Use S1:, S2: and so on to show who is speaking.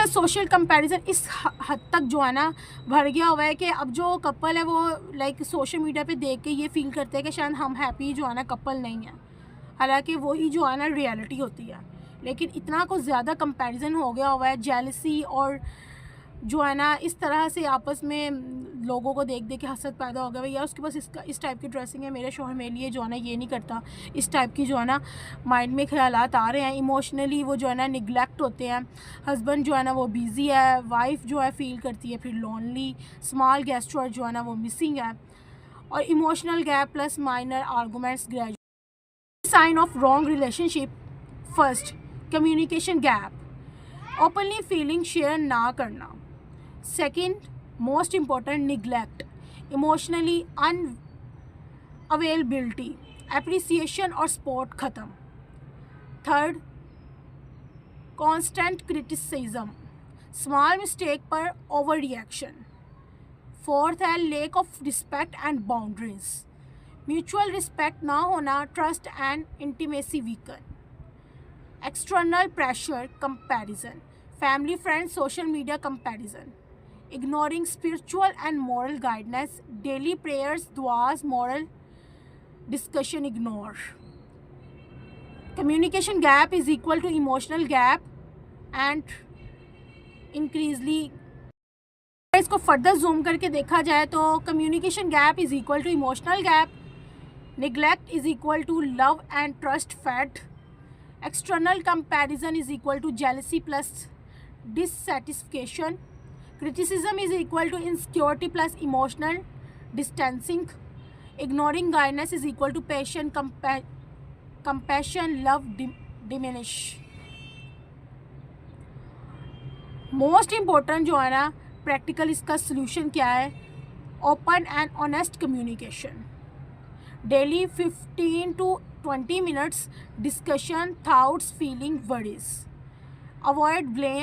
S1: आजकल social comparison इस हद तक जो है ना भर गया हुआ है कि अब जो कपल है वो लाइक सोशल मीडिया पे देख के ये फील करते हैं कि शायद हम हैप्पी जो है ना कपल नहीं है, हालांकि वही जो है ना रियलिटी होती है। लेकिन इतना कुछ ज़्यादा कंपैरिजन हो गया हुआ है, जेलसी और जो है ना इस तरह से आपस में लोगों को देख देख के हसद पैदा हो गया भाई यार उसके पास इस टाइप की ड्रेसिंग है, मेरे शौहर मेरे लिए जो है ना ये नहीं करता। इस टाइप की जो है ना माइंड में ख्यालात आ रहे हैं। इमोशनली वो जो है ना निगलेक्ट होते हैं। हस्बैंड जो है ना वो बिज़ी है, वाइफ जो है फील करती है फिर लोनली, स्मॉल गेस्चर जो है ना वो मिसिंग है, और emotional gap plus minor arguments graduate sign of wrong relationship. First, communication gap, openly feeling share ना करना। Second most important, neglect, emotionally unavailability, appreciation और सपोर्ट ख़त्म। Third, constant criticism, small mistake पर ओवर रिएक्शन। फोर्थ है lack of respect and boundaries, mutual respect ना होना, trust and intimacy weaken. External pressure, comparison, family friends social media comparison, ignoring spiritual and moral guidance, daily prayers, duas, moral discussion ignore. Communication gap is equal to emotional gap and increasingly इसको further zoom करके देखा जाए तो communication gap is equal to emotional gap, neglect is equal to love and trust fat, external comparison is equal to jealousy plus dissatisfaction, criticism is equal to insecurity plus emotional distancing, ignoring guidance is equal to compassion love diminish. Most important जो है ना practical इसका solution क्या है? Open and honest communication, daily 15 to 20 minutes discussion, thoughts, feeling, worries, avoid blame